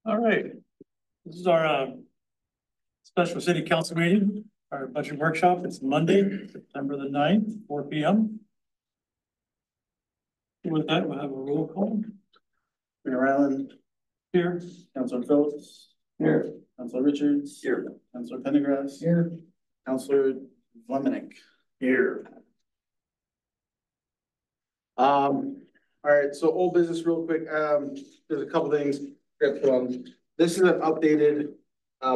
All right, this is our special city council meeting, our budget workshop. It's Monday, September the 9th, 4 p.m. With that, we'll have a roll call. Mayor Allen, Here. Councilor Phillips, Here. Councilor Richards, Here. Councilor Pendergrass, Here. Councilor Vlemenick. Here. All right, so old business real quick. There's a couple things. This is an updated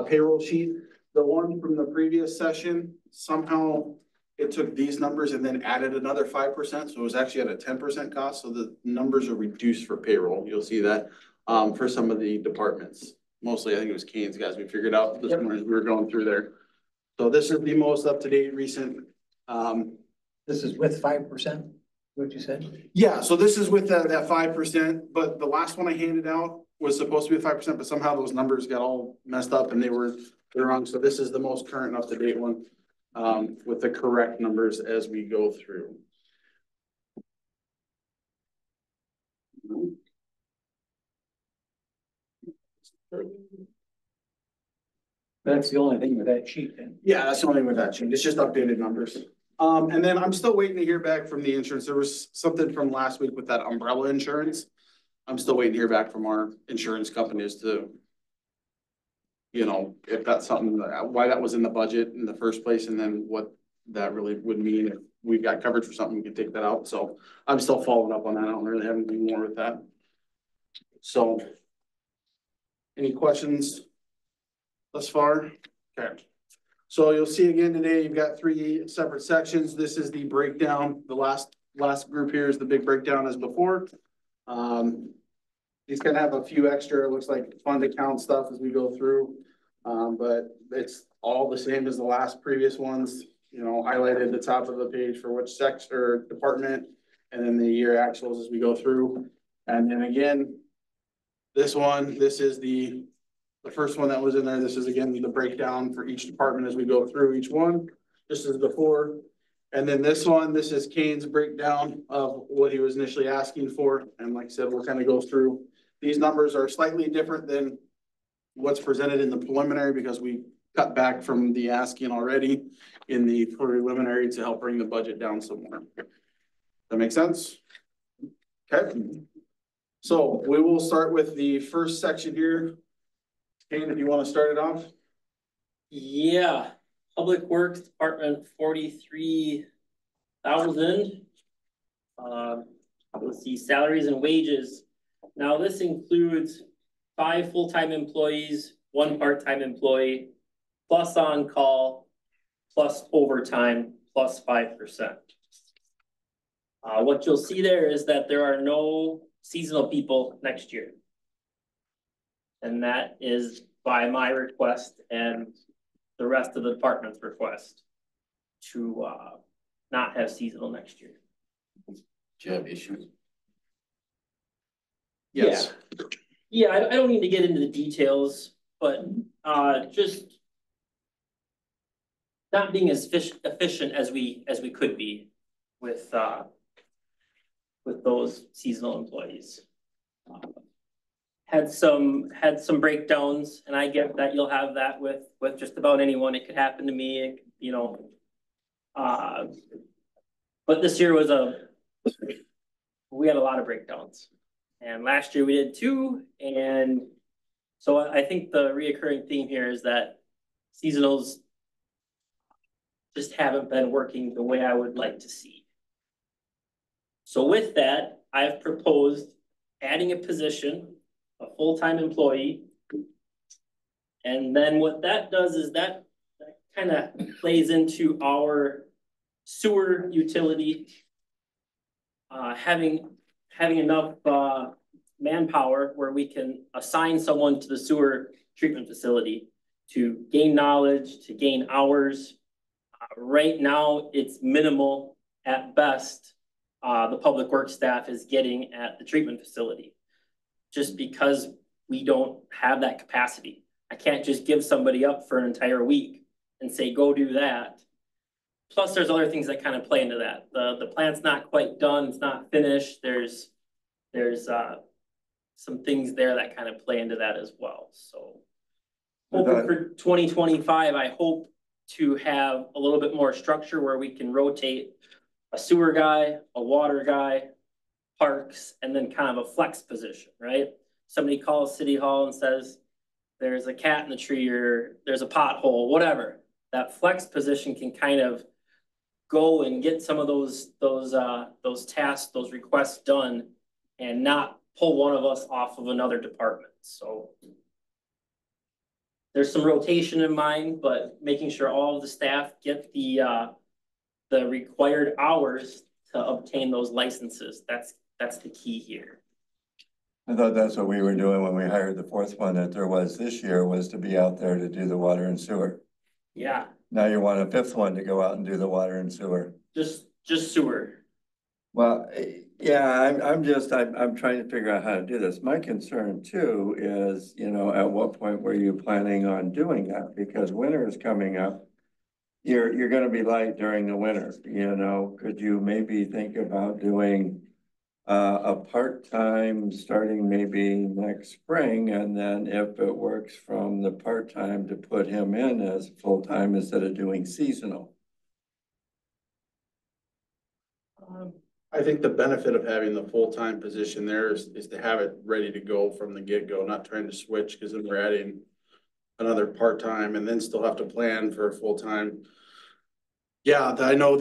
payroll sheet. The one from the previous session, somehow it took these numbers and then added another 5%. So it was actually at a 10% cost. So the numbers are reduced for payroll. You'll see that for some of the departments. Mostly, I think it was Kane's guys. We figured out this morning as we were going through there. So this is the most up-to-date recent. This is with 5%, what you said? Yeah, so this is with that 5%, but the last one I handed out was supposed to be 5%, but somehow those numbers got all messed up and they're wrong. So this is the most current up-to-date one with the correct numbers as we go through. That's the only thing with that sheet then. Yeah, that's the only thing with that sheet. It's just updated numbers. And then I'm still waiting to hear back from the insurance. There was something from last week with that umbrella insurance. I'm still waiting to hear back from our insurance companies to, you know, if that's something why that was in the budget in the first place, and then what that really would mean if we've got coverage for something, we can take that out. So I'm still following up on that. I don't really have anything more with that. So any questions thus far? Okay. So you'll see again today, you've got 3 separate sections. This is the breakdown. The last group here is the big breakdown as before. These kind of have a few extra, it looks like fund account stuff as we go through. But it's all the same as the last previous ones, you know, highlighted at the top of the page for which section or department, and then the year actuals as we go through. And then again, this is the first one that was in there. This is again the breakdown for each department as we go through each one. This is before. And then this is Kane's breakdown of what he was initially asking for. And like I said, we'll kind of go through. These numbers are slightly different than what's presented in the preliminary because we cut back from the asking already in the preliminary to help bring the budget down some more. That make sense? Okay. So we will start with the first section here. Kane, if you want to start it off. Yeah, Public Works Department 43,000. Let's see, salaries and wages. Now this includes 5 full-time employees, 1 part-time employee, plus on-call, plus overtime, plus 5%. What you'll see there is that there are no seasonal people next year. And that is by my request and the rest of the department's request to not have seasonal next year. Do you have issues? Yes. Yeah, I don't need to get into the details, but just not being as efficient as we could be with those seasonal employees. Had some breakdowns, and I get that you'll have that with just about anyone. It could happen to me, you know. But this year we had a lot of breakdowns, and last year we did too. And so I think the reoccurring theme here is that seasonals just haven't been working the way I would like to see. So with that, I've proposed adding a position, a full-time employee. And then what that does is that kind of plays into our sewer utility, having enough manpower where we can assign someone to the sewer treatment facility to gain knowledge, to gain hours. Right now, it's minimal at best. The public works staff is getting at the treatment facility, just because we don't have that capacity. I can't just give somebody up for an entire week and say, go do that. Plus there's other things that kind of play into that. The plant's not quite done, it's not finished. There's some things there that kind of play into that as well, so. I Hoping thought- for 2025, I hope to have a little bit more structure where we can rotate a sewer guy, a water guy, parks, and then kind of a flex position, right? Somebody calls City Hall and says, there's a cat in the tree or there's a pothole, whatever. That flex position can kind of go and get some of those tasks, those requests done and not pull one of us off of another department, so. There's some rotation in mind, but making sure all of the staff get the required hours to obtain those licenses, that's the key here. I thought that's what we were doing when we hired the fourth one that there was this year, was to be out there to do the water and sewer. Yeah, Now you want a fifth one to go out and do the water and sewer. just sewer. Well, yeah, I'm trying to figure out how to do this. My concern too is, you know, at what point were you planning on doing that? Because winter is coming up. You're gonna be light during the winter, you know, could you maybe think about doing a part-time starting maybe next spring, and then if it works from the part-time to put him in as full-time instead of doing seasonal? I think the benefit of having the full-time position there is to have it ready to go from the get-go, not trying to switch, because then we're adding another part-time and then still have to plan for a full-time. Yeah, I know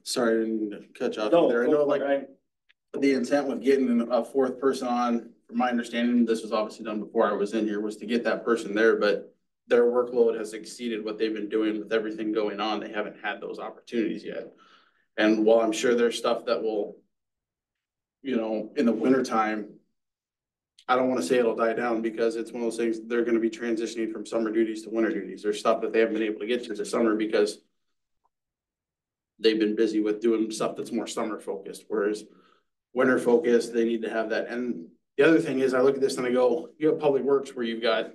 sorry, I didn't cut you off No, there. I know like right. the intent with getting a fourth person on, from my understanding, this was obviously done before I was in here, was to get that person there, but their workload has exceeded what they've been doing with everything going on. They haven't had those opportunities yet. And while I'm sure there's stuff that will, you know, in the wintertime, I don't want to say it'll die down, because it's one of those things, they're going to be transitioning from summer duties to winter duties. There's stuff that they haven't been able to get to this summer because they've been busy with doing stuff that's more summer focused, whereas winter focused, they need to have that. And the other thing is, I look at this and I go, you have public works where you've got,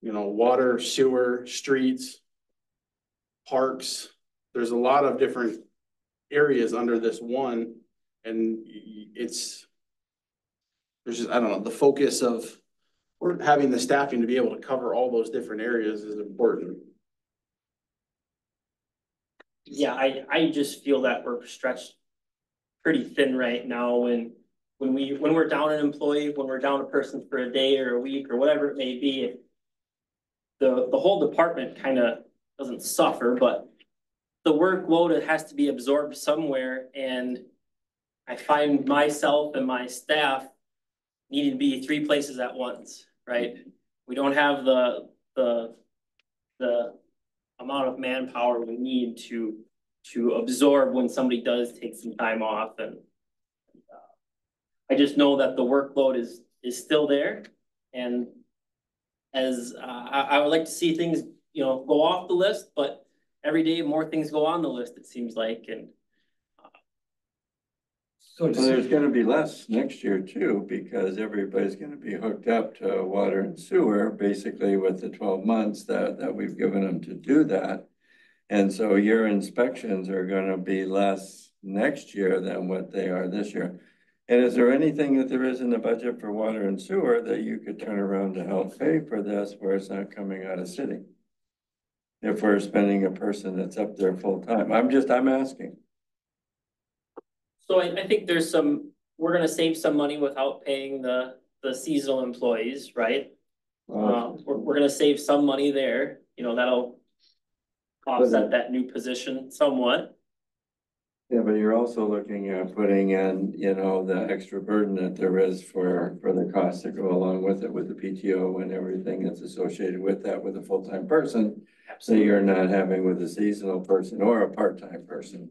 you know, water, sewer, streets, parks. There's a lot of different areas under this one, and there's just, I don't know, the focus of having the staffing to be able to cover all those different areas is important. Yeah, I just feel that we're stretched pretty thin right now when we're down an employee, when we're down a person for a day or a week or whatever it may be. The whole department kind of doesn't suffer, but the workload, it has to be absorbed somewhere, and I find myself and my staff needing to be 3 places at once, right? We don't have the amount of manpower we need to absorb when somebody does take some time off, and I just know that the workload is still there, and as I would like to see things, you know, go off the list, but every day more things go on the list, it seems like, and So Well, there's gonna be less next year too, because everybody's gonna be hooked up to water and sewer, basically with the 12 months that we've given them to do that. And so your inspections are gonna be less next year than what they are this year. And is there anything that there is in the budget for water and sewer that you could turn around to help pay for this, where it's not coming out of city? If we're spending a person that's up there full time, I'm asking. so I think we're gonna save some money without paying the seasonal employees, right? We're gonna save some money there, you know, that'll offset that new position somewhat. Yeah, but you're also looking at putting in, you know, the extra burden that there is for the costs that go along with it, with the PTO and everything that's associated with that, with a full-time person. So you're not having with a seasonal person or a part-time person.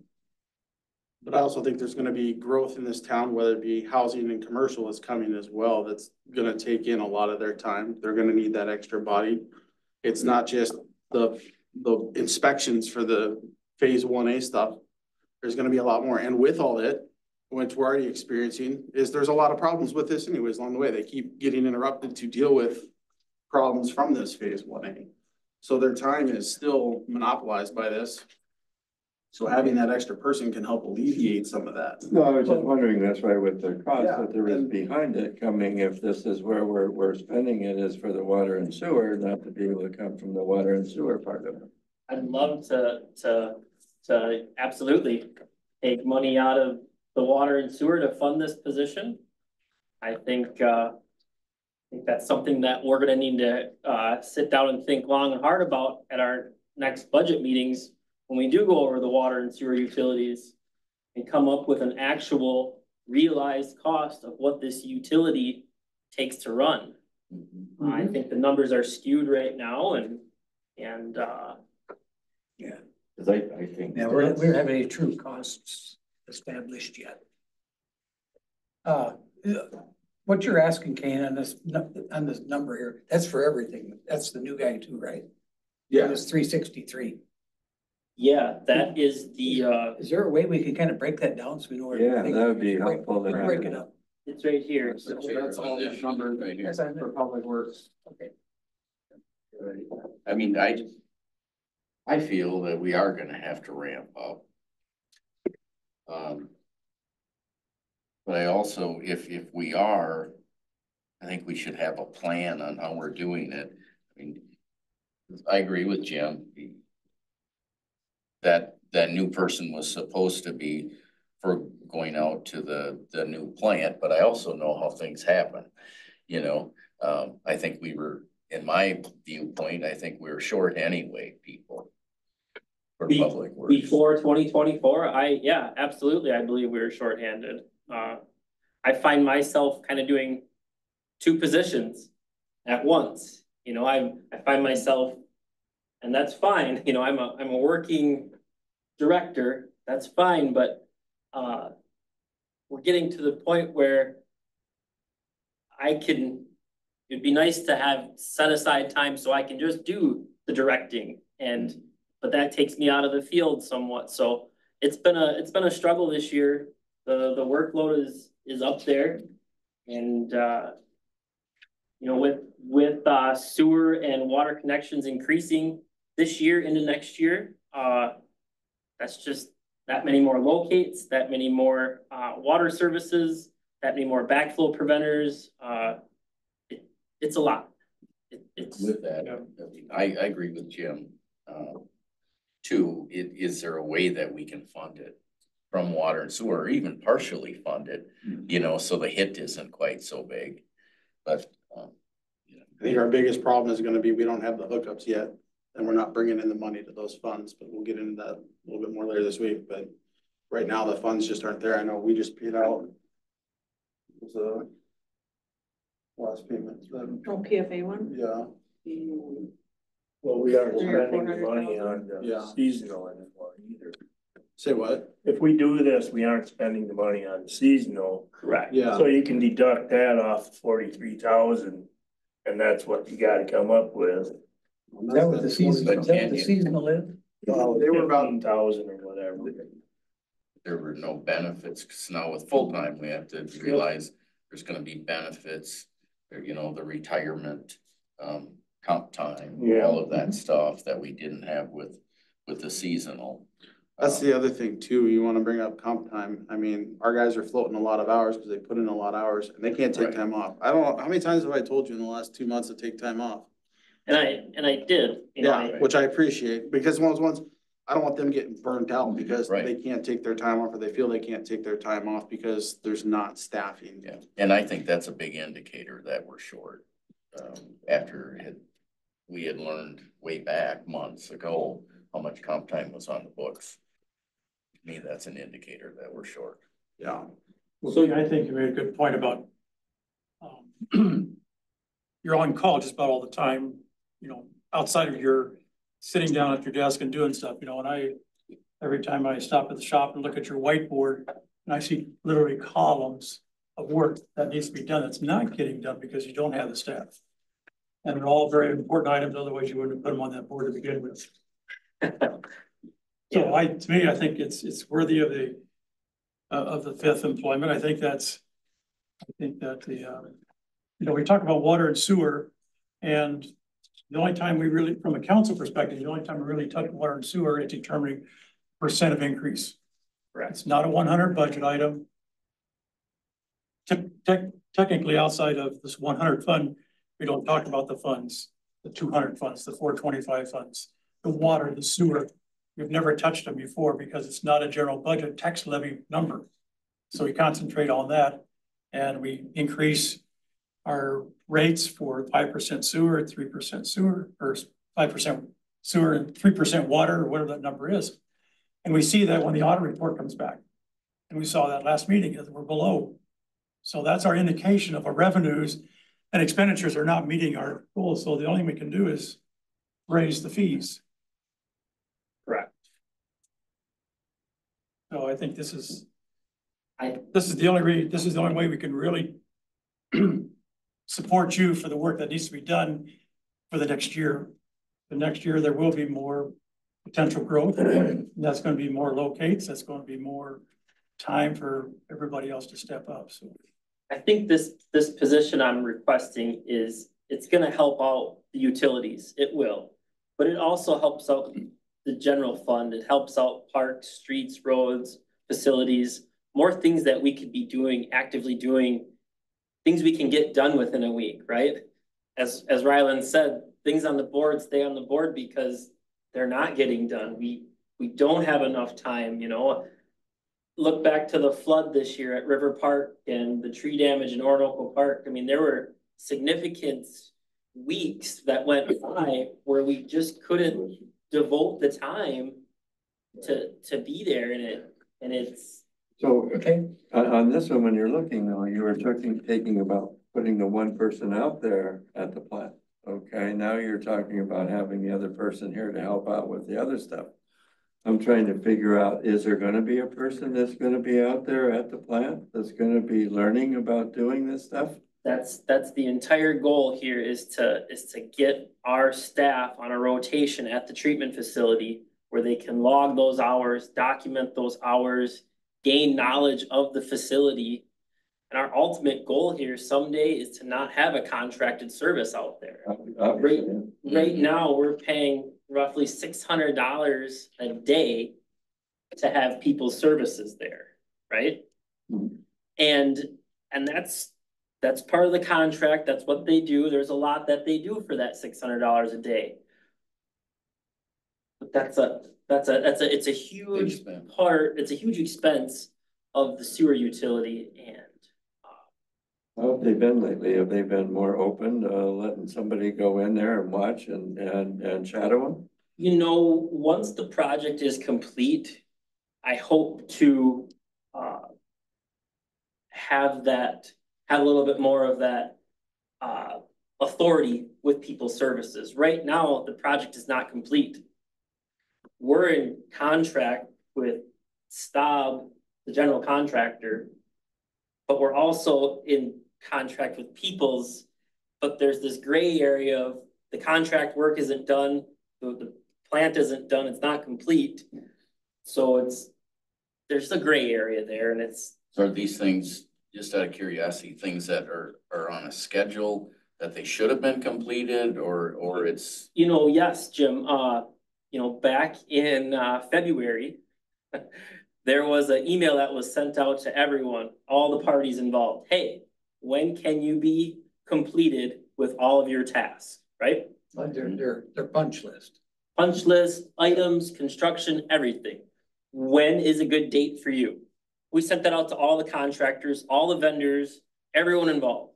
But I also think there's gonna be growth in this town, whether it be housing and commercial is coming as well. That's gonna take in a lot of their time. They're gonna need that extra body. It's not just the inspections for the phase 1A stuff. There's gonna be a lot more. And with all that, which we're already experiencing, is there's a lot of problems with this anyways along the way. They keep getting interrupted to deal with problems from this phase 1A. So their time is still monopolized by this. So having that extra person can help alleviate some of that. No, I was just wondering, that's why with the cost Yeah, that there is and- behind it coming, if this is where we're spending it is for the water and sewer, not to be able to come from the water and sewer part of it. I'd love to absolutely take money out of the water and sewer to fund this position. I think that's something that we're gonna need to, sit down and think long and hard about at our next budget meetings. When we do go over the water and sewer utilities and come up with an actual realized cost of what this utility takes to run. I think the numbers are skewed right now and, Cause I think. Yeah, we don't have any true costs established yet. What you're asking, Kane, on this number here, that's for everything. That's the new guy too, right? Yeah, It's 363. yeah, that is the, Is there a way we can kind of break that down so we know where? Yeah, that would be Break- helpful to have. Break it up. it's right here. so that's all these numbers Right here. Yes, I know. for public works. Okay. I mean, I feel that we are gonna have to ramp up. But I also, if we are, I think we should have a plan on how we're doing it. I mean, I agree with Jim. That new person was supposed to be for going out to the new plant, but I also know how things happen. You know, I think we were, in my viewpoint, I think we were short anyway, people. For public works. Before 2024, yeah, absolutely, I believe we were shorthanded. I find myself kind of doing two positions at once, you know, I find myself, and that's fine, you know, I'm a working director, that's fine, but we're getting to the point where it'd be nice to have set aside time so I can just do the directing but that takes me out of the field somewhat, so it's been a struggle this year. The workload is up there, and you know, with sewer and water connections increasing this year into next year, that's just that many more locates, that many more water services, that many more backflow preventers. It's a lot. It's With that, I mean, I agree with Jim. Two, is there a way that we can fund it from water and sewer, or even partially fund it, you know, so the hit isn't quite so big, but, you know. I think our biggest problem is gonna be, we don't have the hookups yet, and we're not bringing in the money to those funds, but we'll get into that a little bit more later this week, but right now, the funds just aren't there. I know we just paid out. It was last payment, Oh, PFA one? yeah, Well, we aren't 300 or spending the money 400,000. on Yeah. the seasonal anymore either. say what? If we do this, we aren't spending the money on the seasonal, correct. Yeah, so you can deduct that off 43,000. And that's what you gotta come up with. Is that what the season, But is that can what the you- seasonal is? Well, They were about- 15,000 or whatever. There were no benefits, cause now with full-time, we have to realize there's gonna be benefits, you know, the retirement, comp time, Yeah. all of that stuff that we didn't have with the seasonal. that's the other thing too. You wanna bring up comp time. I mean, our guys are floating a lot of hours because they put in a lot of hours and they can't take Right. time off. I don't know, how many times have I told you in the last 2 months to take time off? And I did, you know, Yeah, which I appreciate, because ones, I don't want them getting burnt out because Right. they can't take their time off, or they feel they can't take their time off because there's not staffing. Yeah, and I think that's a big indicator that we're short. After we had learned way back months ago how much comp time was on the books. To me, that's an indicator that we're short. Yeah, So I think you made a good point about you're on call just about all the time, you know, outside of your sitting down at your desk and doing stuff, you know, and every time I stop at the shop and look at your whiteboard and I see literally columns of work that needs to be done, that's not getting done because you don't have the staff. And they're all very important items, otherwise you wouldn't have put them on that board to begin with. So to me, I think it's worthy of the fifth employment. I think that you know, we talk about water and sewer, and the only time we really, from a council perspective, the only time we really touch water and sewer is determining percent of increase. Correct. It's not a 100 budget item. Technically, outside of this 100 fund, we don't talk about the funds, the 200 funds, the 425 funds, the water, the sewer. We've never touched them before because it's not a general budget tax levy number. So we concentrate on that and we increase our rates for 5% sewer, 3% sewer, or 5% sewer and 3% water, or whatever that number is. And we see that when the audit report comes back. And we saw that last meeting that we're below. So that's our indication of our revenues and expenditures are not meeting our goals. So the only thing we can do is raise the fees. Correct. So I think this is I- the only way we can really support you for the work that needs to be done for the next year. The next year, there will be more potential growth. That's going to be more locates. That's going to be more time for everybody else to step up. So I think this position I'm requesting it's gonna help out the utilities, it will. But it also helps out the general fund, it helps out parks, streets, roads, facilities, more things that we could be doing, actively doing, things we can get done within a week, right? As Ryland said, things on the board stay on the board because they're not getting done. We don't have enough time, you know. Look back to the flood this year at River Park and the tree damage in Orinoco Park. I mean, there were significant weeks that went by where we just couldn't devote the time to be there and it's. So Okay, on this one, when you're looking though, you were taking about putting the one person out there at the plant. Okay, now you're talking about having the other person here to help out with the other stuff. I'm trying to figure out, is there gonna be a person that's gonna be out there at the plant that's gonna be learning about doing this stuff? That's the entire goal here is to get our staff on a rotation at the treatment facility where they can log those hours, document those hours, gain knowledge of the facility. And our ultimate goal here someday is to not have a contracted service out there. Right now, we're paying roughly $600 a day to have people's services there, right? Mhm. And that's part of the contract, that's what they do, there's a lot that they do for that $600 a day. But it's a huge Expense. part, it's a huge expense of the sewer utility and How have they been lately? Have they been more open, letting somebody go in there and watch and shadow them? you know, once the project is complete, I hope to have a little bit more of that authority with people's services. Right now, the project is not complete. We're in contract with Staub, the general contractor, but we're also in contract with Peoples, but there's this gray area of the contract work isn't done, the plant isn't done, it's not complete. So there's a gray area there and So are these things, just out of curiosity, things that are on a schedule that they should have been completed or it's? you know, yes, Jim, back in February, there was an email that was sent out to everyone, all the parties involved. Hey, when can you be completed with all of your tasks, right? like their punch list. Punch list, items, construction, everything. When is a good date for you? We sent that out to all the contractors, all the vendors, everyone involved.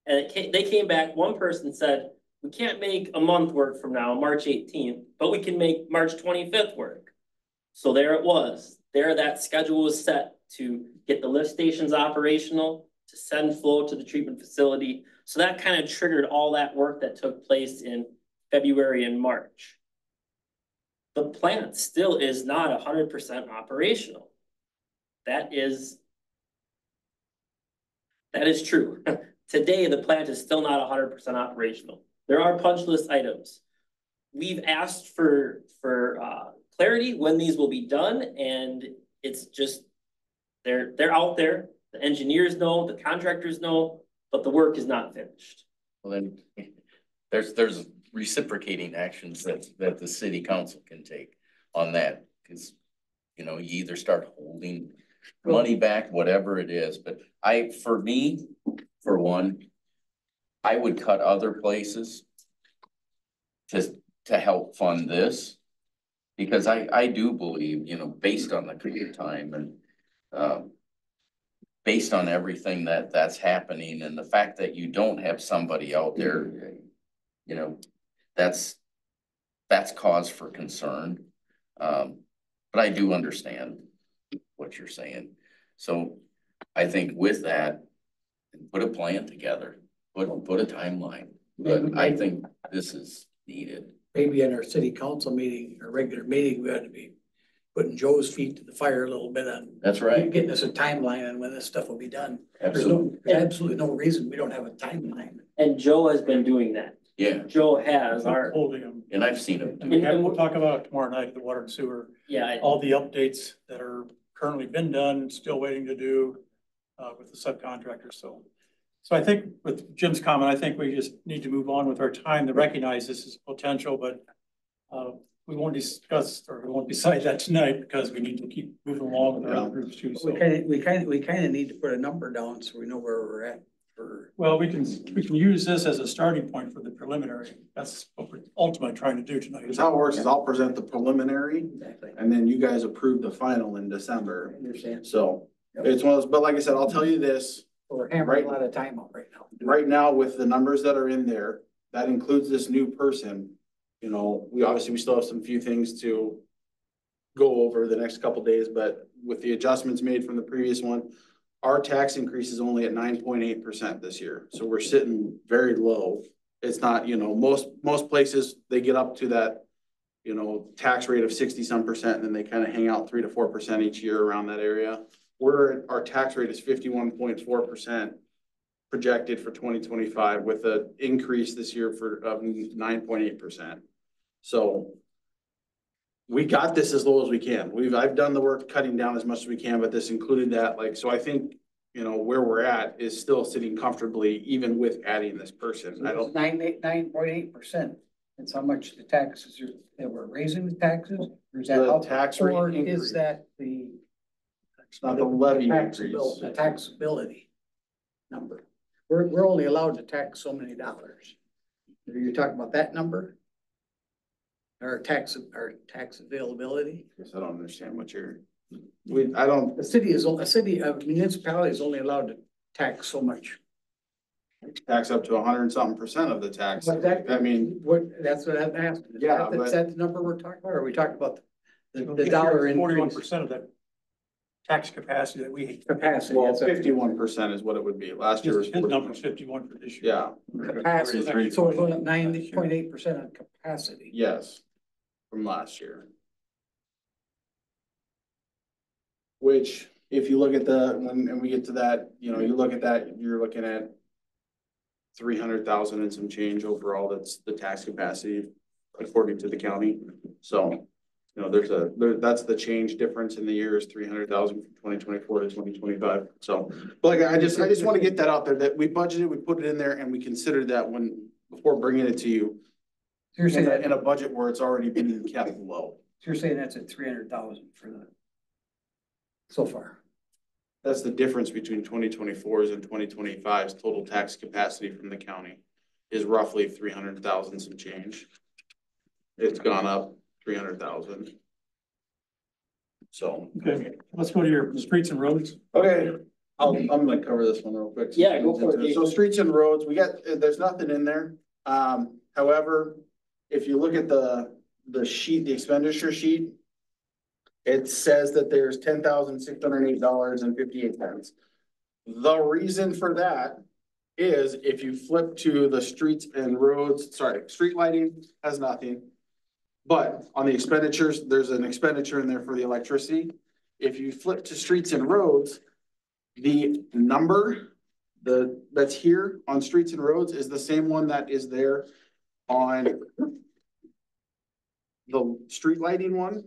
And they came back, one person said, we can't make a month work from now, March 18th, but we can make March 25th work. So there it was. There that schedule was set to get the lift stations operational, to send flow to the treatment facility. So that kind of triggered all that work that took place in February and March. The plant still is not 100% operational. That is true. Today, the plant is still not 100% operational. There are punch list items. We've asked for clarity when these will be done, and it's just, they're out there. The engineers know, the contractors know, but the work is not finished. Well, then there's reciprocating actions that the city council can take on that. Cause You know, you either start holding money back, whatever it is, but for me, for one, I would cut other places to help fund this. Because I do believe, you know, based on the career time and, based on everything that's happening and the fact that you don't have somebody out there, you know, that's cause for concern. But I do understand what you're saying. So I think with that, put a plan together, put a timeline, but I think this is needed. Maybe in our city council meeting, our regular meeting, we ought to be putting Joe's feet to the fire a little bit on That's right. getting us a timeline on when this stuff will be done. Absolutely. There's absolutely no reason we don't have a timeline. And Joe has been doing that. Yeah, Joe has Holding them. and I've seen it. And we'll talk about it tomorrow night at the water and sewer, yeah, all the updates that are currently been done, still waiting to do with the subcontractors. So I think with Jim's comment, I think we just need to move on with our time to recognize this is potential, but we won't discuss or we won't decide that tonight because we need to keep moving along with our other groups too. So, We kind of need to put a number down so we know where we're at for. well, we can use this as a starting point for the preliminary. That's what we're ultimately trying to do tonight. Because how it works is I'll present the preliminary Exactly. and then you guys approve the final in December. I understand. So it's one of those, but like I said, I'll tell you this, We're hammering a lot of time out right now. right now with the numbers that are in there, that includes this new person. You know, we still have some few things to go over the next couple days, but with the adjustments made from the previous one, our tax increase is only at 9.8% this year. So we're sitting very low. It's not, you know, most places, they get up to that, you know, tax rate of 60-some%, and then they kind of hang out 3 to 4% each year around that area. Our tax rate is 51.4% projected for 2025 with an increase this year of 9.8%. So we got this as low as we can. I've done the work cutting down as much as we can, but this included that, like, so I think, you know, where we're at is still sitting comfortably even with adding this person. I don't. 9.8%. That's how much the taxes are, that we're raising the taxes? Or is that The how- tax rate or increase. is that the? It's not the levy increase. The taxability number. We're only allowed to tax so many dollars. Are you talking about that number? Our tax availability? Guess I don't understand what I don't. A municipality is only allowed to tax so much. Tax up to 100-something% of the tax. But that, I mean, that's what I'm asking. Yeah, Is but- that the number we're talking about, or are we talking about the dollar increase 41% of that tax capacity that we, capacity? well, That's a 51% is what it would be. Last year was his number is 41. 51 for this year. Yeah, capacity, so we're going up 9.8% on capacity. yes, from last year. Which, if you look at when we get to that, you know, you look at that, you're looking at 300,000 and some change overall. That's the tax capacity according to the county. So, you know, that's the change difference in the year is 300,000 from 2024 to 2025. So, but like, I just want to get that out there that we budgeted, we put it in there and we considered that before bringing it to you. So you're saying that, In a budget where it's already been kept low. so you're saying that's at 300,000 for so far. That's the difference between 2024's and 2025's total tax capacity from the county is roughly 300,000 some change. It's gone up 300,000. So. Okay, let's go to your streets and roads. Okay, I'm gonna cover this one real quick. Yeah, go for it, So streets and roads, there's nothing in there. However, if you look at the sheet, the expenditure sheet, it says that there's $10,608.58. The reason for that is if you flip to the streets and roads, street lighting has nothing. But on the expenditures, there's an expenditure in there for the electricity. If you flip to streets and roads, the number that's here on streets and roads is the same one that is there on the street lighting one.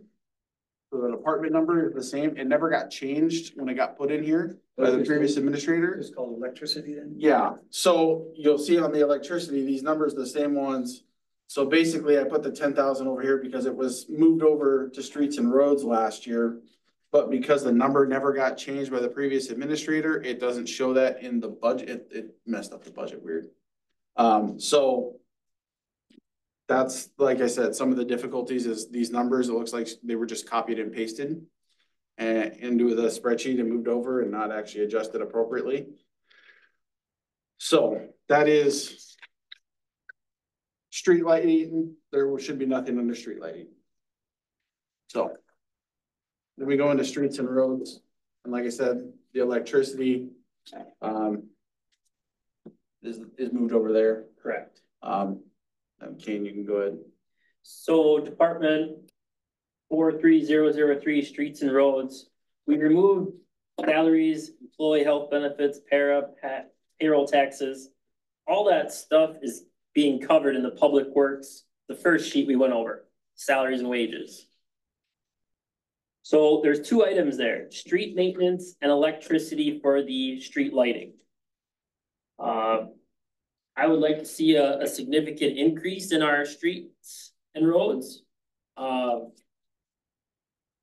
So the department number is the same. It never got changed when it got put in here by the previous administrator. It's called electricity then? Yeah, so you'll see on the electricity, these numbers, the same ones. So basically I put the 10,000 over here because it was moved over to streets and roads last year. But because the number never got changed by the previous administrator, it doesn't show that in the budget. It messed up the budget weird. So that's, like I said, some of the difficulties is these numbers, it looks like they were just copied and pasted into the spreadsheet and moved over and not actually adjusted appropriately. So that is street lighting. There should be nothing under street lighting. So then we go into streets and roads. And like I said, the electricity is moved over there. Correct. And Kane, you can go ahead. So Department 43003, streets and roads, we removed salaries, employee health benefits, payroll taxes. All that stuff is being covered in the public works. The first sheet we went over, salaries and wages. So there's two items there, street maintenance and electricity for the street lighting. I would like to see a significant increase in our streets and roads.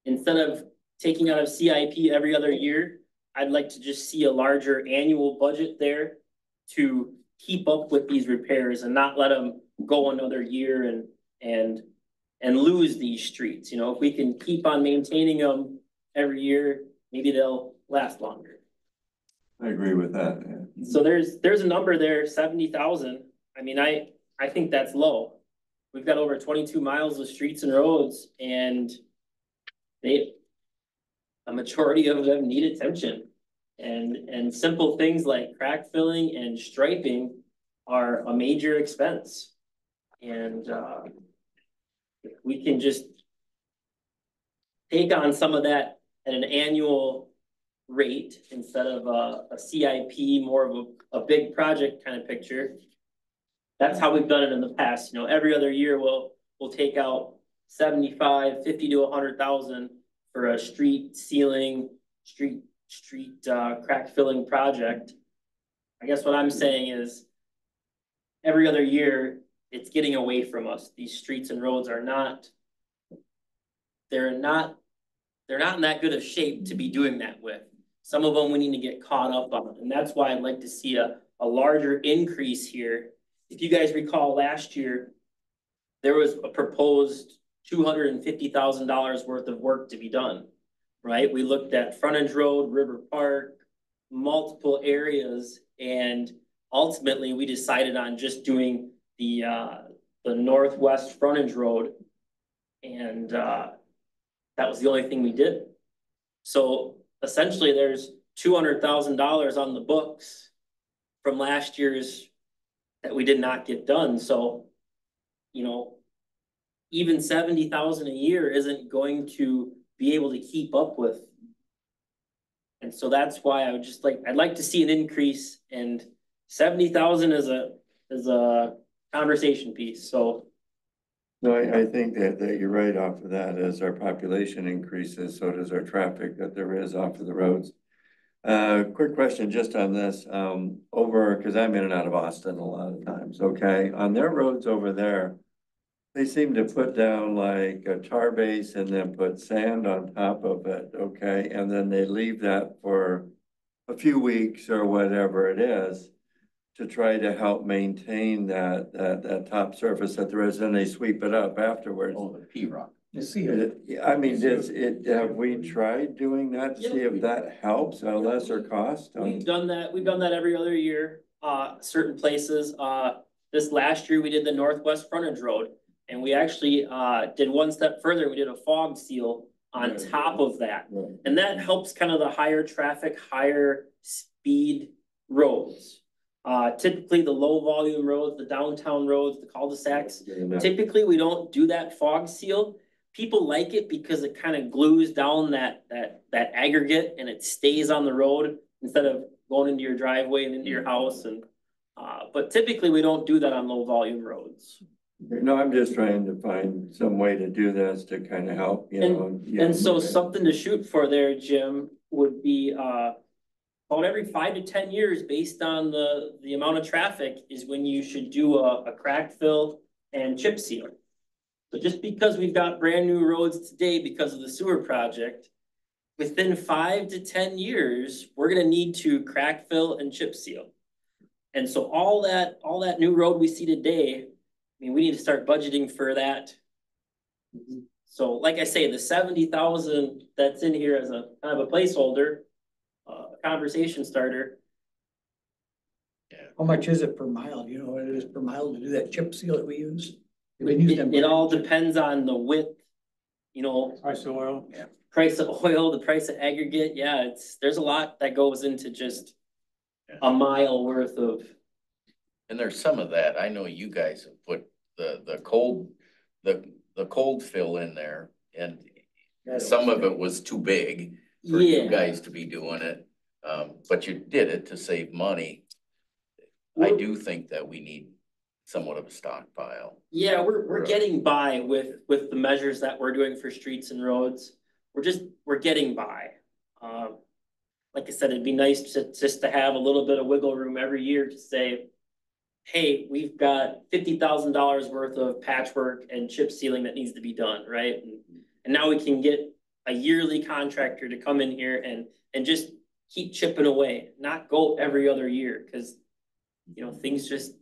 Instead of taking out of CIP every other year, I'd like to just see a larger annual budget there to keep up with these repairs and not let them go another year and lose these streets. You know, if we can keep on maintaining them every year, maybe they'll last longer. I agree with that, yeah. So there's a number there, 70,000. I mean, I think that's low. We've got over 22 miles of streets and roads, and a majority of them need attention. And simple things like crack filling and striping are a major expense. And if we can just take on some of that at an annual rate instead of a CIP, more of a big project kind of picture. That's how we've done it in the past. You know, every other year we'll take out 75, 50 to 100,000 for a street ceiling, street crack filling project. I guess what I'm saying is every other year it's getting away from us. These streets and roads are they're not in that good of shape to be doing that with. Some of them we need to get caught up on, and that's why I'd like to see a larger increase here. If you guys recall last year, there was a proposed $250,000 worth of work to be done, right? We looked at Frontage Road, River Park, multiple areas, and ultimately we decided on just doing the Northwest Frontage Road, and that was the only thing we did. So essentially there's $200,000 on the books from last year's that we did not get done. So, you know, even 70,000 a year isn't going to be able to keep up with. And so that's why I'd like to see an increase, and 70,000 is a conversation piece. So No, I think that you're right off of that. As our population increases, so does our traffic that there is off of the roads. Quick question just on this, because I'm in and out of Austin a lot of times, okay? On their roads over there, they seem to put down like a tar base and then put sand on top of it, okay? And then they leave that for a few weeks or whatever it is to try to help maintain that top surface that there is, and they sweep it up afterwards. Oh, the P-rock. You see it. I mean, have we tried doing that to see if that helps at a lesser cost? we've done that every other year, certain places. This last year we did the Northwest Frontage Road, and we actually did one step further. We did a fog seal on top of that. Right. And that helps kind of the higher traffic, higher speed roads. Typically the low volume roads, the downtown roads, the cul-de-sacs, typically we don't do that fog seal. People like it because it kind of glues down that aggregate and it stays on the road instead of going into your driveway and into your house. And but typically we don't do that on low volume roads. No, I'm just trying to find some way to do this to kind of help, you know. And so something to shoot for there, Jim, would be about every 5 to 10 years, based on the amount of traffic, is when you should do a crack fill and chip seal. But just because we've got brand new roads today because of the sewer project, within 5 to 10 years, we're gonna need to crack fill and chip seal. And so all that new road we see today, I mean, we need to start budgeting for that. So like I say, the 70,000 that's in here as a kind of a placeholder, conversation starter. How much is it per mile? Do you know what it is per mile to do that chip seal that we use? We use them- It all depends on the width, you know, Price of oil. price of oil, the price of aggregate. Yeah, there's a lot that goes into just a mile worth of. And there's some of that. I know you guys have put the cold fill in there, and some of it was too big for you Yeah, guys to be doing it. But you did it to save money. I do think that we need somewhat of a stockpile. yeah, we're getting by with the measures that we're doing for streets and roads. We're getting by. Like I said, it'd be nice just to have a little bit of wiggle room every year to say, hey, we've got $50,000 worth of patchwork and chip sealing that needs to be done, right? And now we can get a yearly contractor to come in here and just keep chipping away, not go every other year, because you know, things just.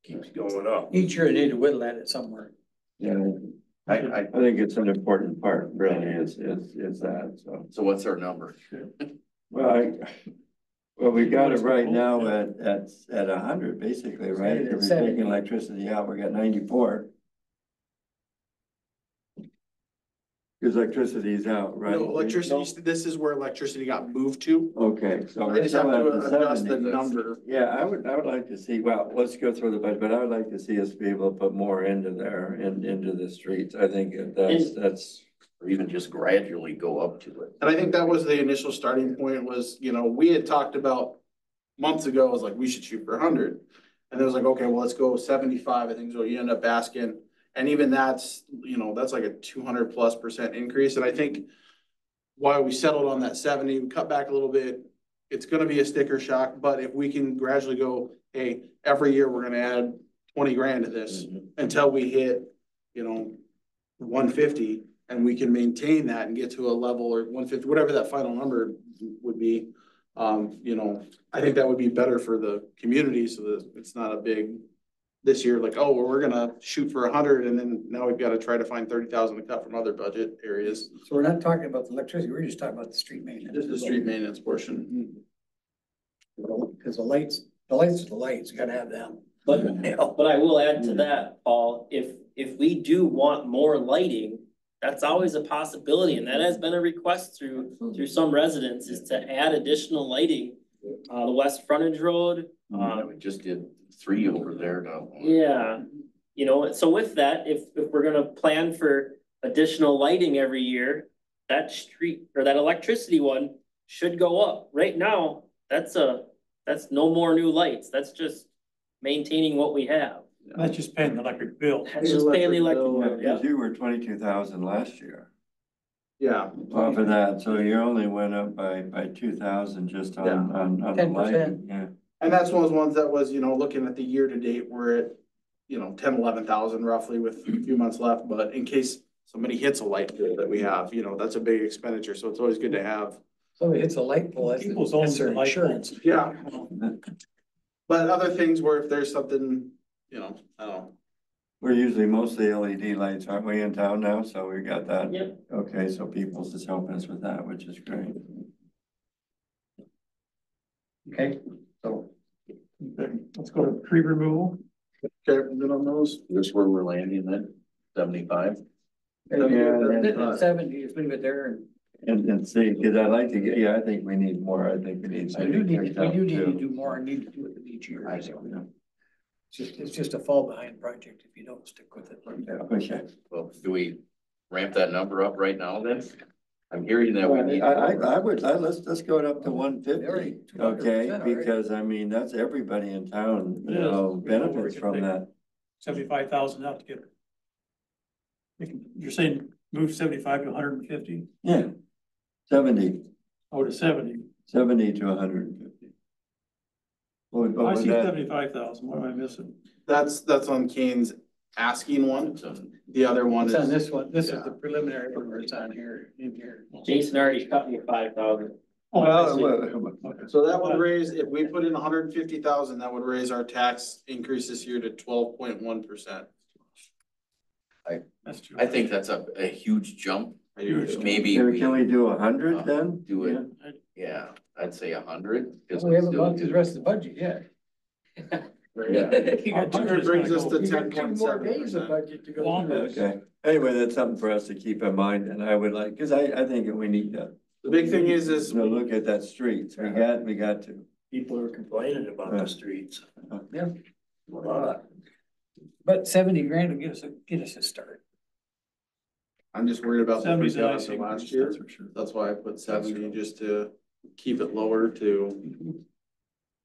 Keeps going up. Each year they need to whittle at it somewhere. Yeah, I think it's an important part, really, is that, so. So what's our number? Well, we got it right now at 100, basically, right? If we're 70. taking electricity out, we got 94. Because electricity is out, right? No, electricity, this is where electricity got moved to. Okay, so I we're just have still to at the adjust the 70. number. Yeah, I would like to see, well, let's go through the budget, but I would like to see us be able to put more into there and into the streets. I think that's. Or even just gradually go up to it. And I think that was the initial starting point was, you know, we had talked about months ago, was like, we should shoot for 100. And it was like, okay, well, let's go 75, I think is what you end up asking. And even that's, you know, that's like a 200+% increase. And I think why we settled on that 70, we cut back a little bit. It's gonna be a sticker shock, but if we can gradually go, hey, every year we're gonna add 20 grand to this until we hit, you know, 150, and we can maintain that and get to a level or 150, whatever that final number would be. You know, I think that would be better for the community so that it's not a big, this year, like, oh, well, we're gonna shoot for 100 and then now we've got to try to find 30,000 to cut from other budget areas. So we're not talking about the electricity, we're just talking about the street maintenance. Just the street maintenance portion. Because the lights are the lights, you gotta have them. But I will add to that, Paul, if we do want more lighting, that's always a possibility, and that has been a request through some residents, is to add additional lighting. The West Frontage Road, We just did 3 over there now. yeah, you know, so with that, if we're gonna plan for additional lighting every year, that street or that electricity one should go up. Right now, that's no more new lights, that's just maintaining what we have. That's just paying the electric bill. That's just paying the electric bill, yeah. Because you were 22,000 last year Yeah. off of that, so you only went up by 2,000 just on the 10%. lighting, yeah. And that's one of those ones that was, you know, looking at the year to date, we're at, you know, 10, 11,000 roughly with a few months left, but in case somebody hits a light bill that we have, you know, that's a big expenditure, so it's always good to have. Somebody hits a light pole, People's own that's their light insurance. bulbs. Yeah. But other things where if there's something, you know, I don't know. We're usually mostly LED lights, aren't we, in town now? So we got that. Yep. Okay, so Peoples is helping us with that, which is great. Okay, so Okay, let's go to tree removal. Okay, good on those. This where we're landing then, 75? Yeah. 70, just leave it there and And see, because I like to get, yeah, I think we need more. I think we need. we do need to do more and need to do it each year. I don't. It's just a fall behind project if you don't stick with it. Okay. Well, do we ramp that number up right now then? I'm hearing that we need. I would, let's go it up to 150, Already, okay? 200% already. Because I mean, that's everybody in town, you know, benefits from that. 75,000 out together. You're saying move 75 to 150, Yeah. 70 oh, to 70. to 150. Well, we go I with see that. 75,000, what am I missing? That's on Kane's asking one. It's on- The other one It's on is, this one, this is Yeah. the preliminary one, where it's on here, in here. Jason already cut me 5,000. so that would raise, if we put in 150,000, that would raise our tax increase this year to 12.1%. That's true. I think that's a huge jump. Huge. Maybe Can we do uh, 100 then? do it, yeah, I'd say 100. 'cause We haven't still gone through the do- rest of the budget yet. You got two- 100 brings us to You got 2 more days of 10.7%. budget to go Longer. through. Okay, anyway, that's something for us to keep in mind, and I would like, cause I think we need to, The big thing is, you know, look at that streets, we got to. People are complaining about the streets. Yeah. A lot. But 70 grand will get us a start. I'm just worried about what we 70's a got nice from last increase, year. that's for sure. That's why I put 70, just to keep it lower to. You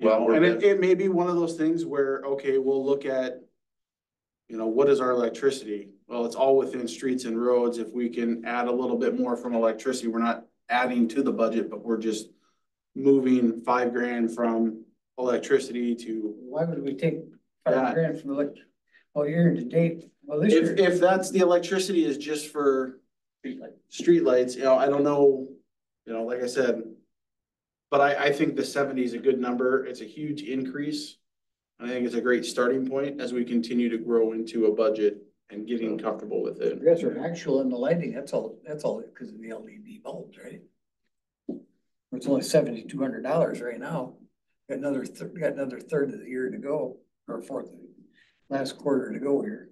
Well, know, we're and good. it may be one of those things where, okay, we'll look at, you know, what is our electricity? Well, it's all within streets and roads. If we can add a little bit more from electricity, we're not adding to the budget, but we're just moving 5 grand from electricity to. Why would we take Yeah. 5 grand from year to date? Well, this year. If that's the electricity is just for streetlights, you know, I don't know, you know, like I said. But I think the 70 is a good number. It's a huge increase. I think it's a great starting point as we continue to grow into a budget and getting comfortable with it. Yes, or actual in the lighting, that's all because of the LED bulbs, right? It's only $7,200 right now. Got another third of the year to go, or last quarter to go here.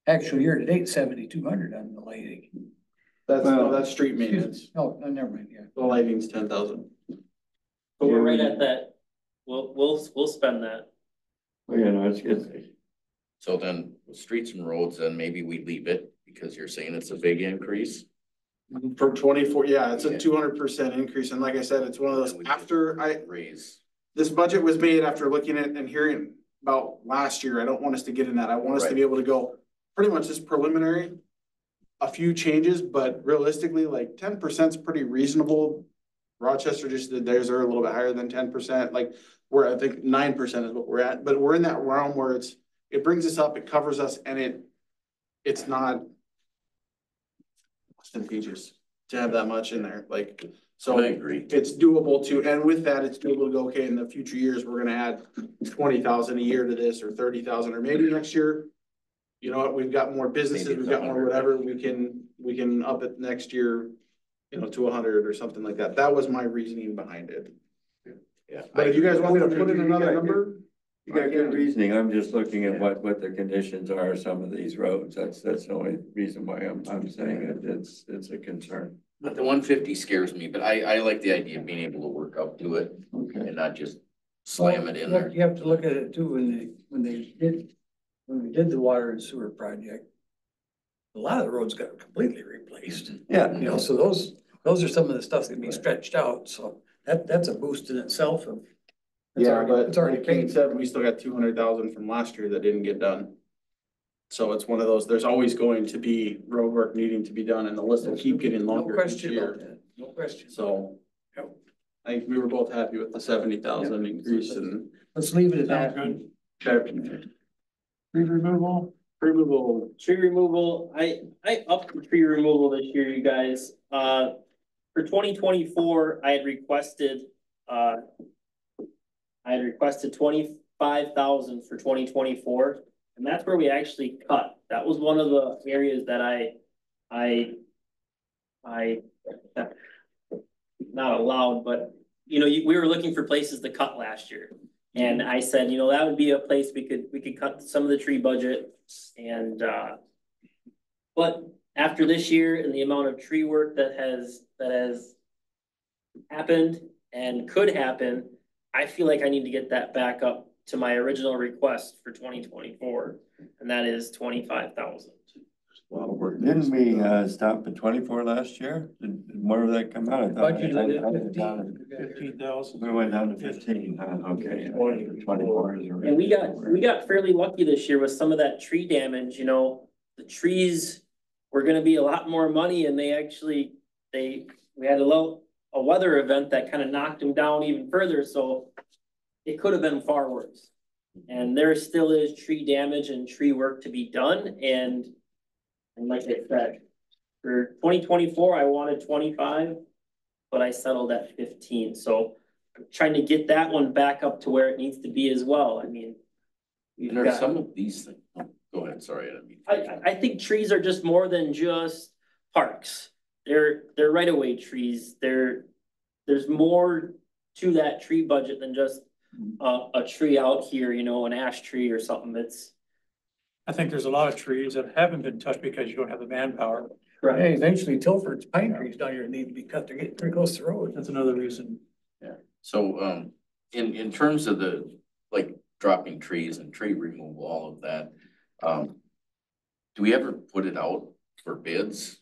Actual year to date, 7,200 on the lighting. That's street maintenance. No, never mind, yeah. The lighting's 10,000. But we're right at that, we'll spend that. Well, you know, it's, So then, streets and roads, then maybe we leave it, because you're saying it's a big increase. For 24, yeah, it's a Yeah. 200% increase. And like I said, it's one of those, after Raise. this budget was made after looking at and hearing about last year. I don't want us to get in that. I want us to be able to go pretty much this preliminary. A few changes, but realistically, like 10% is pretty reasonable. Rochester just did theirs, are a little bit higher than 10%, like we're, I think 9% is what we're at, but we're in that realm where it brings us up, it covers us, and it's not ostentatious to have that much in there, like, so. I agree. It's doable to, and with that, it's doable to go, okay, in the future years, we're gonna add 20,000 a year to this, or 30,000, or maybe next year. You know what, we've got more businesses, Maybe we've got more 100. whatever, we can up it next year, you know, to 100 or something like that. That was my reasoning behind it. Yeah. But if you guys want me to put in another number, you got good reasoning, I'm just looking at what the conditions are of some of these roads, that's the only reason why I'm saying it's a concern. But the 150 scares me, but I like the idea of being able to work up to it Okay. and not just slam it in there. You have to look at it too, when we did the water and sewer project. A lot of the roads got completely replaced, Yeah. you know, so those are some of the stuff that can be stretched out, so that's a boost in itself of. It's yeah, already- but It's already like Kate paid. said, we still got 200,000 from last year that didn't get done. So it's one of those, there's always going to be road work needing to be done, and the list will keep getting No longer each question about year. that, no question. So. Yep. I think we were both happy with the 70,000 increase and. Let's leave it at Sounds that. good. Tree removal, Removal, Tree removal, I upped the tree removal this year, you guys. For 2024, I had requested 25,000 for 2024. And that's where we actually cut. That was one of the areas that I not allowed, but you know, we were looking for places to cut last year. And I said, you know, that would be a place we could cut some of the tree budget and, but after this year and the amount of tree work that has happened and could happen, I feel like I need to get that back up to my original request for 2024, and that is 25,000. Didn't we stop at 24 last year? Did more of that come out? I thought Budgeted I- at I had it down 15,000. We went down to 15, okay, 24 is. And we got fairly lucky this year with some of that tree damage, you know, the trees were gonna be a lot more money and we had a weather event that kind of knocked them down even further, so it could have been far worse. And there still is tree damage and tree work to be done, and like I said, for 2024, I wanted 25, but I settled at 15, so I'm trying to get that one back up to where it needs to be as well, I mean. we've And are got- some of these things, oh, go ahead, sorry, I didn't mean. I think trees are just more than just parks. They're right of way trees. There's more to that tree budget than just a tree out here, you know, an ash tree or something. It's. I think there's a lot of trees that haven't been touched because you don't have the manpower. Hey, eventually Tilford's pine trees down here need to be cut. They're getting pretty close to the road. That's another reason. So, in terms of the, like, dropping trees and tree removal, all of that, do we ever put it out for bids?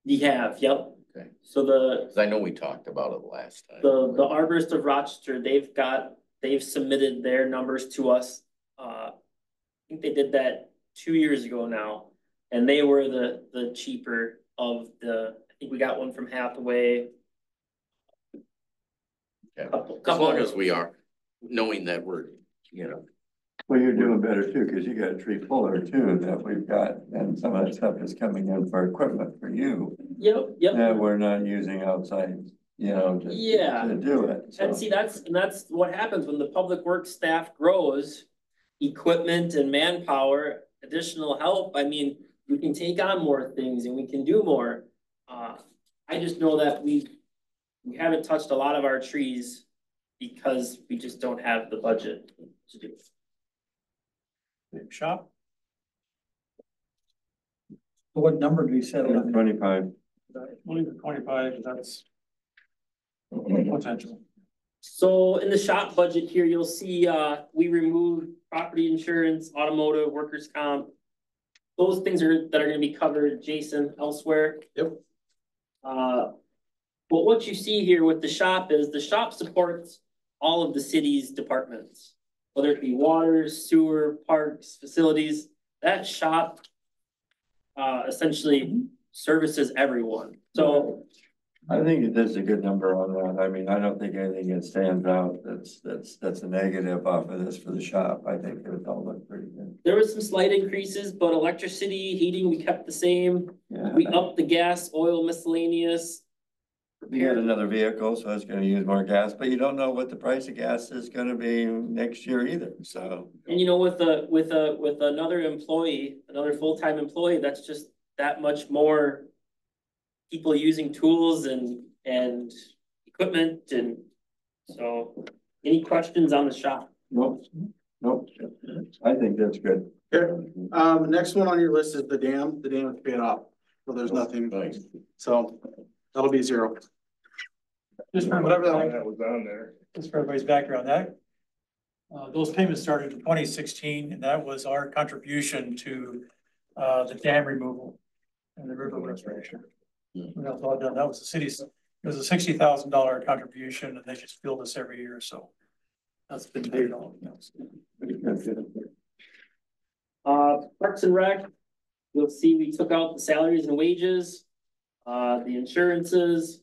You have, yep. Okay. So Cause I know we talked about it last time. the Arborist of Rochester, they've submitted their numbers to us. I think they did that 2 years ago now, and they were the cheaper of I think we got one from Hathaway. Okay. Couple As long as we are, knowing that we're, Well, you're doing better too, because you got a tree puller too that we've got, and some of that stuff is coming in for equipment for you. Yep. That we're not using outside, Yeah. to do it. And see, that's what happens when the public works staff grows, equipment and manpower, additional help, I mean, we can take on more things and we can do more. I just know that we haven't touched a lot of our trees because we just don't have the budget to do it. Big shop. So what number do we set on? 25. We'll leave it 25, that's potential. So in the shop budget here, you'll see, we removed property insurance, automotive, workers' comp. Those things that are gonna be covered, Jason, elsewhere. Yep. But what you see here with the shop is the shop supports all of the city's departments. Whether it be water, sewer, parks, facilities, that shop essentially services everyone. So I think that's a good number on that. I mean, I don't think anything that stands out that's a negative off of this for the shop. I think it would all look pretty good. there was some slight increases, but electricity, heating, we kept the same. Yeah. We upped the gas, oil, miscellaneous. You got another vehicle, so it's gonna use more gas, but you don't know what the price of gas is gonna be next year either, so. And you know, with another employee, another full-time employee, that's just that much more people using tools and equipment, and so any questions on the shop? Nope, I think that's good. Okay, next one on your list is the dam is paid off, so there's nothing, Nice. so that'll be 0. Just for Whatever that That was on there. Just for everybody's background, those payments started in 2016, and that was our contribution to, the dam removal and the river restoration. When that was all done, that was the city's, it was a $60,000 contribution, and they just fill this every year, so that's been paid off. Parks and Rec, you'll see we took out the salaries and wages, the insurances,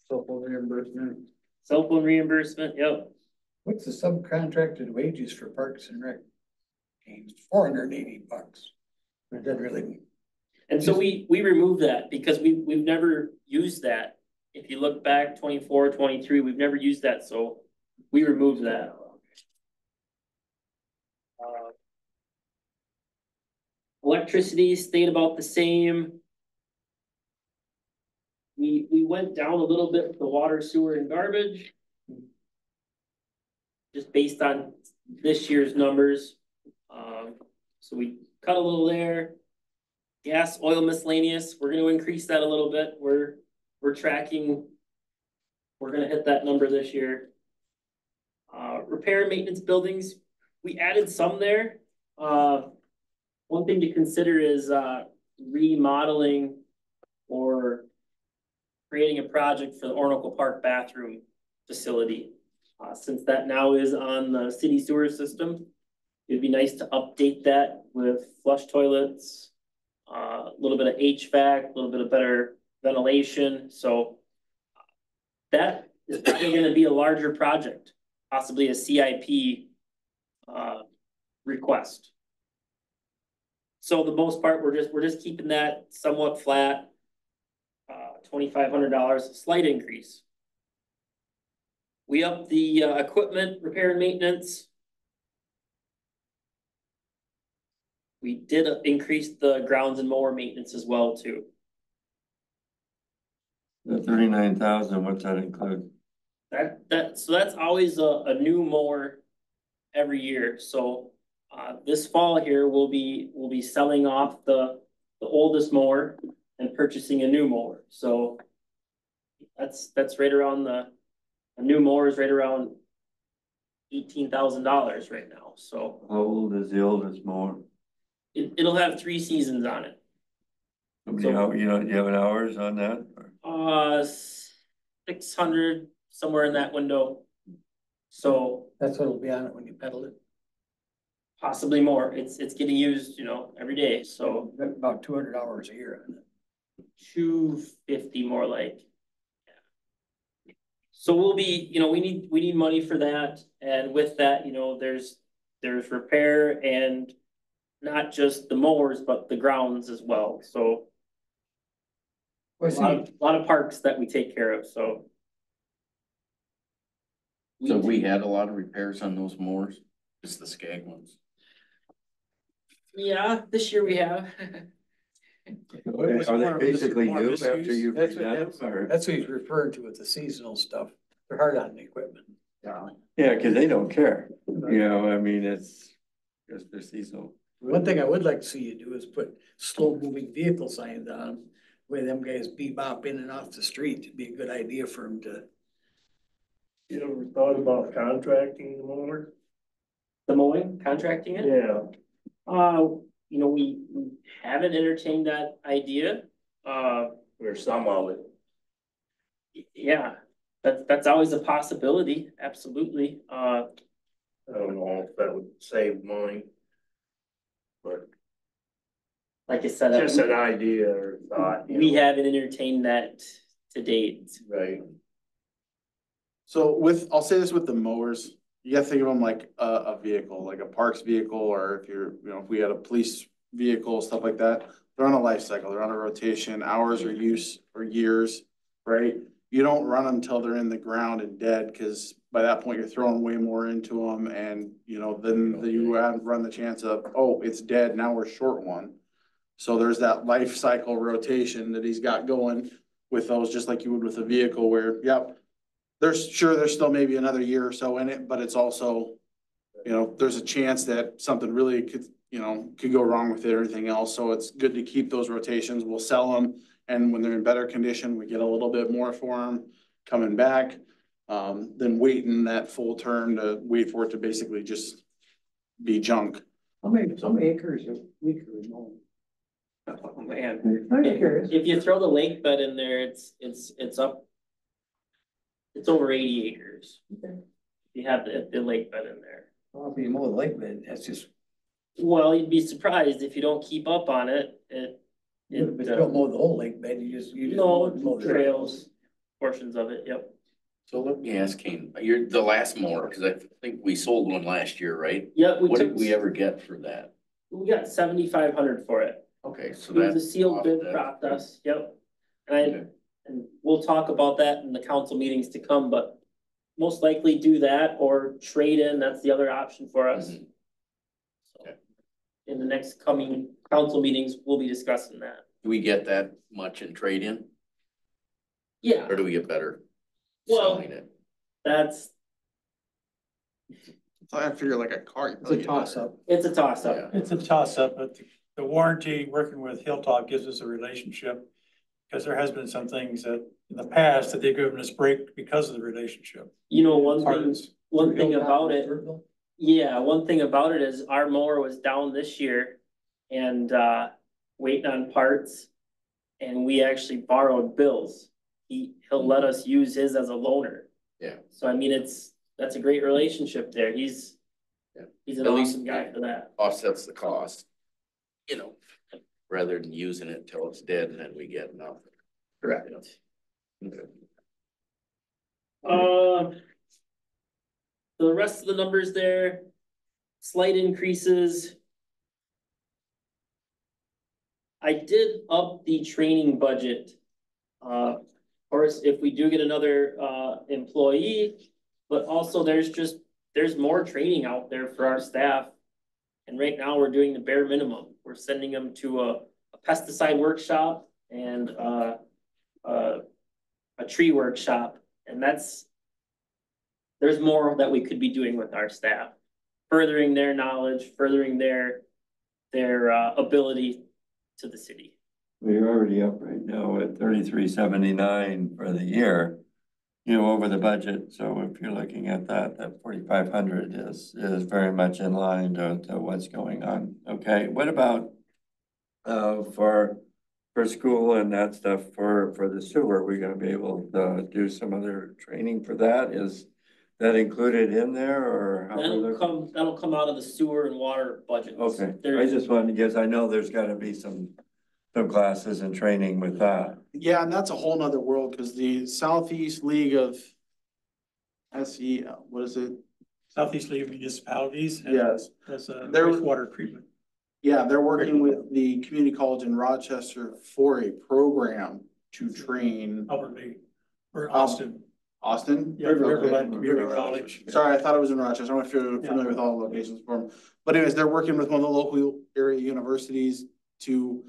Cell phone reimbursement. cell phone reimbursement, yep. What's the subcontracted wages for Parks and Rec? $480. It doesn't really. And so we removed that because we've never used that. If you look back 24, 23, we've never used that, so we removed that. Electricity stayed about the same. We went down a little bit with the water, sewer, and garbage. Just based on this year's numbers. So we cut a little there. Gas, oil, miscellaneous, we're gonna increase that a little bit. We're tracking. We're gonna hit that number this year. Repair and maintenance buildings, we added some there. One thing to consider is remodeling or creating a project for the Orinoco Park bathroom facility. Since that now is on the city sewer system, it'd be nice to update that with flush toilets, a little bit of HVAC, a little bit of better ventilation. So that is probably going to be a larger project. possibly a CIP request. So the most part, we're just keeping that somewhat flat. $2,500, slight increase. We upped the equipment repair and maintenance. We did increase the grounds and mower maintenance as well too. The 39,000, what's that include? So that's always a new mower every year. So this fall here, we'll be selling off the oldest mower and purchasing a new mower. So that's right around a new mower is right around $18,000 right now. So How old is the oldest mower? it'll have 3 seasons on it. How many hours, you have an hours on that? Or- 600, somewhere in that window. So That's what'll be on it when you pedal it. possibly more. It's getting used, every day. So About 200 hours a year on it. 250 more like. So we'll be, we need money for that. And with that, there's repair and not just the mowers, but the grounds as well. So a lot of parks that we take care of, so. So we had a lot of repairs on those mowers, just the Skag ones. Yeah, this year we have. Are they basically more new misuse? after you That's redone them, or? That's what he's referring to with the seasonal stuff. They're hard on the equipment. Yeah, cause they don't care, I mean, it's just they're seasonal. One thing I would like to see you do is put slow moving vehicle signs on them, where them guys bebop in and off the street. It'd be a good idea for them to. You ever thought about contracting the mower? The mowing, contracting it? Yeah, We haven't entertained that idea. or some of it. Yeah, that's always a possibility, absolutely. I don't know if that would save money. But Like I said, just an idea or thought. we haven't entertained that to date. Right. So I'll say this with the mowers, you gotta think of them like a vehicle, like a parks vehicle, or if we had a police vehicle, stuff like that. They're on a life cycle, they're on a rotation, hours or use or years, right? You don't run them until they're in the ground and dead, cause by that point you're throwing way more into them and, then you run the chance of, oh, it's dead, now we're short one. So there's that life cycle rotation that he's got going with those, just like you would with a vehicle where, yep. There's still maybe another year or so in it, but it's also, there's a chance that something really could go wrong with it or anything else. So it's good to keep those rotations. We'll sell them. And when they're in better condition, we get a little bit more for them coming back. Than waiting that full term to wait for it to basically just be junk. How many acres a week are we mowing? Oh, man. I'm curious. If you throw the lake bed in there, it's up. It's over 80 acres. You have the lake bed in there. Well, if you mow the lake bed, that's just, Well, you'd be surprised if you don't keep up on it. but you don't mow the whole lake bed, you just mow the Trails, portions of it, yep. So let me ask Kane, you're the last mower, cause I think we sold one last year, right? Yep, What did we ever get for that? we got 7,500 for it. Okay, so It was that's. a sealed bid off that. process, yep. Okay. And we'll talk about that in the council meetings to come, but most likely do that or trade in, that's the other option for us. Mhm. So, in the next coming council meetings, we'll be discussing that. Do we get that much in trade-in, Yeah, or do we get better Well- selling it? that's, I figure like a car. It's a toss up. it's a toss up. Yeah. It's a toss up, but the warranty, working with Hilltop gives us a relationship. Because there has been some things that in the past that they've given us break because of the relationship. One thing about it, yeah, one thing about it is our mower was down this year and waiting on parts. And we actually borrowed Bill's. He'll let us use his as a loaner. Yeah. So I mean, that's a great relationship there. He's Yeah. an At least- awesome guy for that. Offsets the cost, rather than using it till it's dead and then we get nothing. Correct. Okay. the rest of the numbers there, slight increases. I did up the training budget. Of course, if we do get another employee, but also there's more training out there for our staff. And right now we're doing the bare minimum. We're sending them to a pesticide workshop and a tree workshop. And there's more that we could be doing with our staff, furthering their knowledge, furthering their ability to the city. We're already up right now at 3379 for the year, you know, over the budget. So if you're looking at that 4,500 is very much in line to what's going on. Okay, what about for school and that stuff for the sewer? We're gonna be able to do some other training for that? Is that included in there, or how we're looking? That'll come out of the sewer and water budgets. Okay, I There's, just wanted to guess, I know there's gotta be some classes and training with that. Yeah, and that's a whole nother world, because the Southeast League of what is it? Southeast League of Municipalities. Yes. That's a There- wastewater treatment. Yeah, they're working with the community college in Rochester for a program to train Albert or Austin. Austin. Yeah, Riverland Okay. Community College. Sorry, I thought it was in Rochester. I'm not familiar with all the locations for them. But anyways, they're working with one of the local area universities to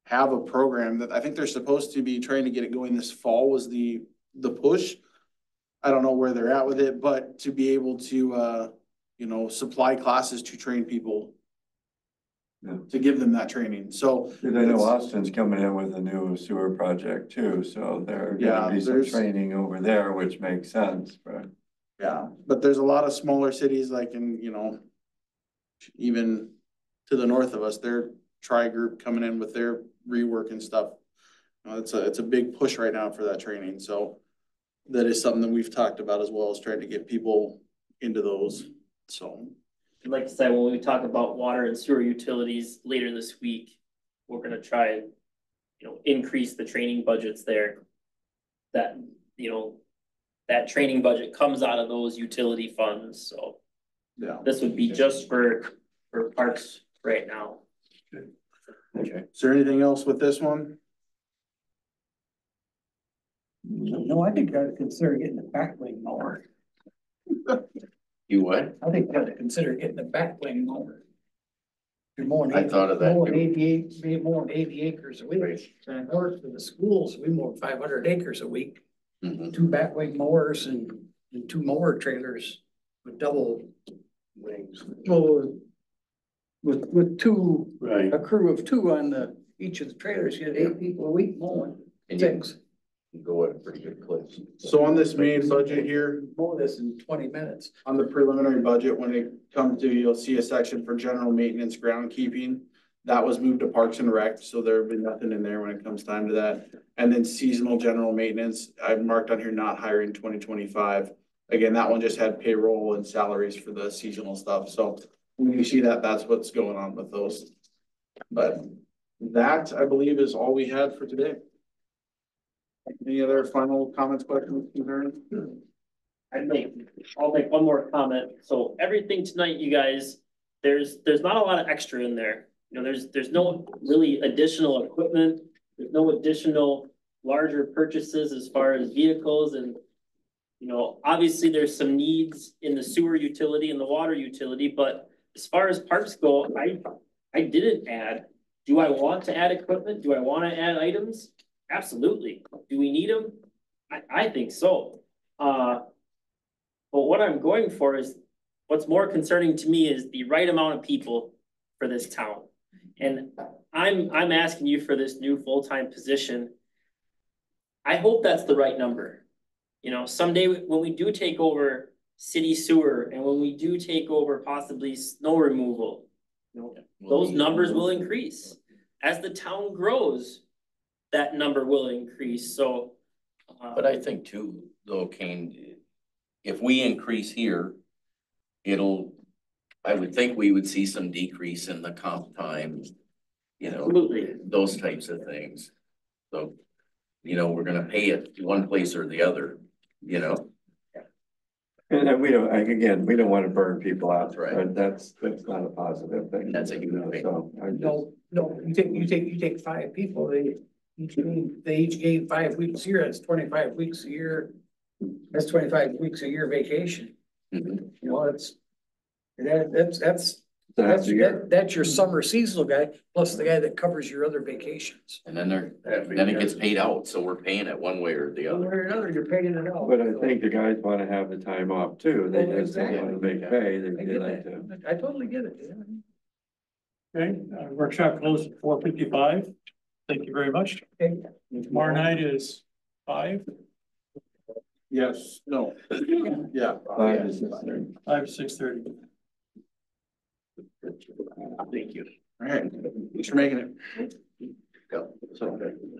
have a program that I think they're supposed to be trying to get it going this fall was the push. I don't know where they're at with it, but to be able to, you know, supply classes to train people. Yeah. To give them that training. So. I know Austin's coming in with a new sewer project too, so there Yeah, gonna be some there's- training over there, which makes sense, but. Yeah, but there's a lot of smaller cities like in, you know, even to the north of us, their tri-group coming in with their rework and stuff. It's a big push right now for that training, so that is something that we've talked about as well, is trying to get people into those, so. like I said, when we talk about water and sewer utilities later this week, we're gonna try and, you know, increase the training budgets there. That, you know, that training budget comes out of those utility funds, so Yeah. this would be just for parks right now. Okay. Is there anything else with this one? No, I think you gotta consider getting the backwing mower. You what? I think you gotta consider getting the backwing mower. You're mowing I thought of that mowing too. 88, maybe mowing 80 acres a week. Right. And in order for the schools, we mow 500 acres a week. Mhm. 2 backwing mowers and 2 mower trailers with double wings. Well, with 2, Right. a crew of 2 on each of the trailers, you had 8 people a week mowing And you things. can go at a pretty good clip. So on this main budget here, Mow this in 20 minutes. on the preliminary budget, when it comes to, you'll see a section for general maintenance, groundkeeping. That was moved to Parks and Rec, so there'll be nothing in there when it comes time to that. And then seasonal general maintenance, I've marked on here not hiring 2025. Again, that one just had payroll and salaries for the seasonal stuff, so when you see that, that's what's going on with those. But that, I believe, is all we had for today. Any other final comments, questions, concerns? I'll make one more comment. So everything tonight, you guys, there's not a lot of extra in there. You know, there's no really additional equipment. There's no additional larger purchases as far as vehicles and, you know, obviously there's some needs in the sewer utility and the water utility, but as far as parks go, I didn't add. Do I want to add equipment? Do I want to add items? Absolutely. Do we need them? I think so. But what I'm going for is, what's more concerning to me is the right amount of people for this town. And I'm asking you for this new full-time position. I hope that's the right number. You know, someday when we do take over city sewer and when we do take over possibly snow removal, you know, those numbers will increase. As the town grows, that number will increase, so. But I think too, though, Kane, if we increase here, I would think we would see some decrease in the comp time, you know, Absolutely. those types of things. So, you know, we're gonna pay it one place or the other, you know? And we don't, like, again, we don't wanna burn people out, Right. right? That's not a positive thing. That's a huge thing. So I just- No, you take five people, they each gain 5 weeks a year, that's 25 weeks a year. That's 25 weeks a year vacation, Mhm. you know, that's That's a year. that's your summer seasonal guy, plus the guy that covers your other vacations. And then then it gets paid out, so we're paying it one way or the One way other. or another, you're paying it out. But I think the guys wanna have the time off too. They Well, just don't wanna exactly. make pay. I They get like to. that, I totally get it, yeah. Okay, workshop closed at 4:55. Thank you very much. Okay. Tomorrow night is 5, Yes, no, yeah. 5 to 6:30. 5 to 6:30. Thank you. All right, thanks for making it. Go. So.